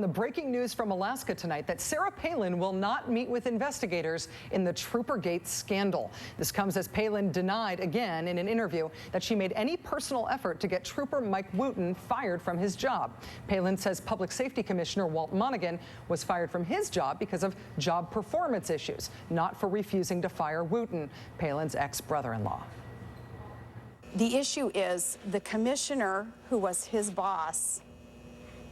the breaking news from Alaska tonight that Sarah Palin will not meet with investigators in the Troopergate scandal. This comes as Palin denied again in an interview that she made any personal effort to get Trooper Mike Wooten fired from his job. Palin says Public Safety Commissioner Walt Monaghan was fired from his job because of job performance issues, not for refusing to fire Wooten, Palin's ex-brother-in-law. The issue is the commissioner who was his boss,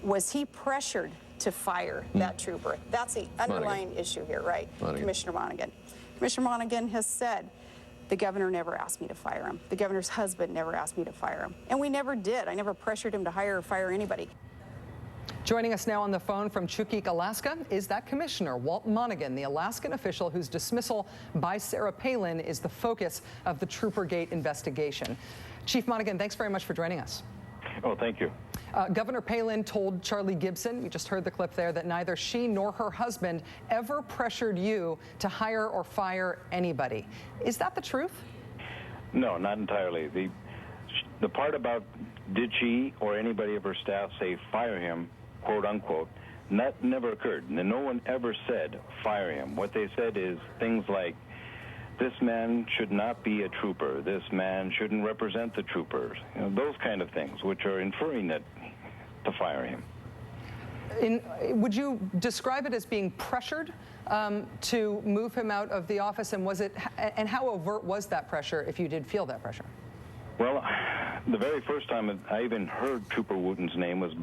was he pressured to fire that trooper? That's the underlying issue here, right? Commissioner Monaghan. Commissioner Monaghan has said, the governor never asked me to fire him. The governor's husband never asked me to fire him. And we never did. I never pressured him to hire or fire anybody. Joining us now on the phone from Chukik, Alaska, is that Commissioner Walt Monaghan, the Alaskan official whose dismissal by Sarah Palin is the focus of the Troopergate investigation. Chief Monaghan, thanks very much for joining us. Oh, thank you. Governor Palin told Charlie Gibson, you just heard the clip there, that neither she nor her husband ever pressured you to hire or fire anybody. Is that the truth? No, not entirely. The part about did she or anybody of her staff say fire him, quote unquote, that never occurred. And no one ever said fire him. What they said is things like, this man should not be a trooper, this man shouldn't represent the troopers, you know, those kind of things, which are inferring that to fire him. Would you describe it as being pressured to move him out of the office, and how overt was that pressure, if you did feel that pressure? Well, the very first time I even heard Trooper Wooten's name was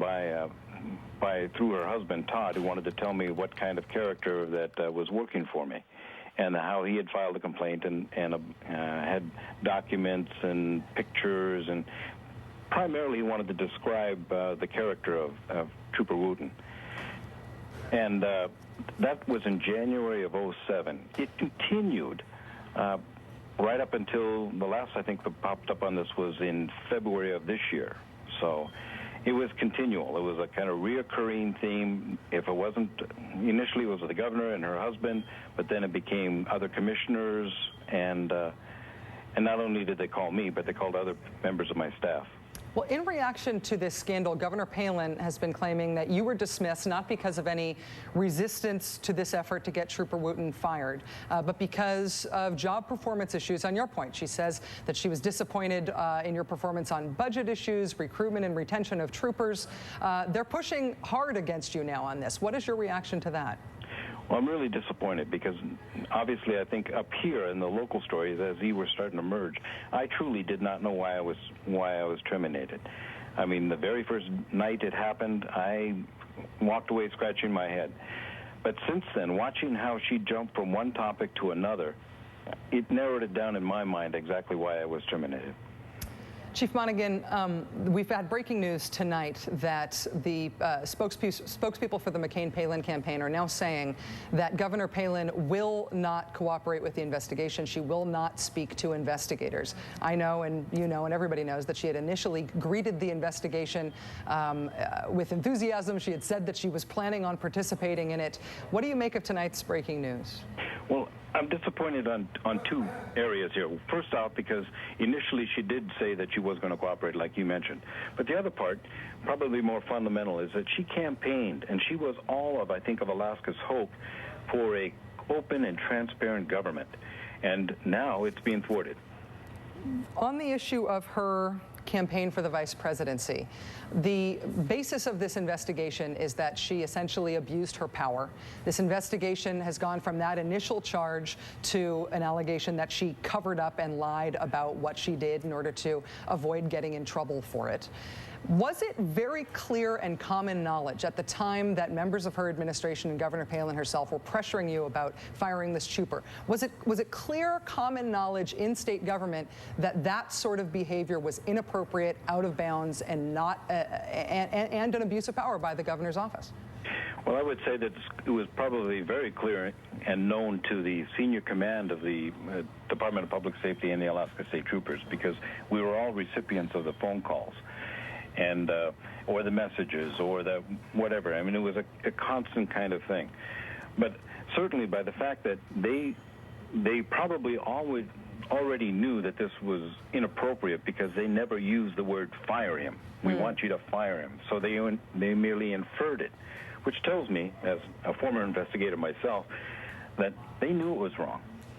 through her husband, Todd, who wanted to tell me what kind of character that was working for me, and how he had filed a complaint and had documents and pictures, and primarily he wanted to describe the character of Trooper Wooten. And that was in January of '07. It continued right up until the last, I think, that popped up on this was in February of this year. So it was continual. It was a kind of reoccurring theme. If it wasn't, initially it was the governor and her husband, but then it became other commissioners, and not only did they call me, but they called other members of my staff. Well, in reaction to this scandal, Governor Palin has been claiming that you were dismissed not because of any resistance to this effort to get Trooper Wooten fired, but because of job performance issues on your point. She says that she was disappointed in your performance on budget issues, recruitment and retention of troopers. They're pushing hard against you now on this. What is your reaction to that? Well, I'm really disappointed because obviously I think up here in the local stories, as these were starting to merge, I truly did not know why I was terminated. I mean, the very first night it happened, I walked away scratching my head. But since then, watching how she jumped from one topic to another, it narrowed it down in my mind exactly why I was terminated. Chief Monaghan, we've had breaking news tonight that the spokespeople for the McCain-Palin campaign are now saying that Governor Palin will not cooperate with the investigation. She will not speak to investigators. I know, and you know, and everybody knows that she had initially greeted the investigation with enthusiasm. She had said that she was planning on participating in it. What do you make of tonight's breaking news? Well, I'm disappointed on two areas here. First off, because initially she did say that she was going to cooperate, like you mentioned. But the other part, probably more fundamental, is that she campaigned, and she was all of, I think, of Alaska's hope for a open and transparent government. And now it's being thwarted. On the issue of her campaign for the vice presidency, the basis of this investigation is that she essentially abused her power. This investigation has gone from that initial charge to an allegation that she covered up and lied about what she did in order to avoid getting in trouble for it. Was it very clear and common knowledge at the time that members of her administration and Governor Palin herself were pressuring you about firing this trooper? Was it clear, common knowledge in state government that that sort of behavior was inappropriate, out of bounds, and not and an abuse of power by the governor's office? Well, I would say that it was probably very clear and known to the senior command of the Department of Public Safety and the Alaska State Troopers, because we were all recipients of the phone calls and or the messages or the whatever. I mean, it was a constant kind of thing. But certainly by the fact that they probably already knew that this was inappropriate, because they never used the word fire him. We want you to fire him. So they merely inferred it, which tells me, as a former investigator myself, that they knew it was wrong.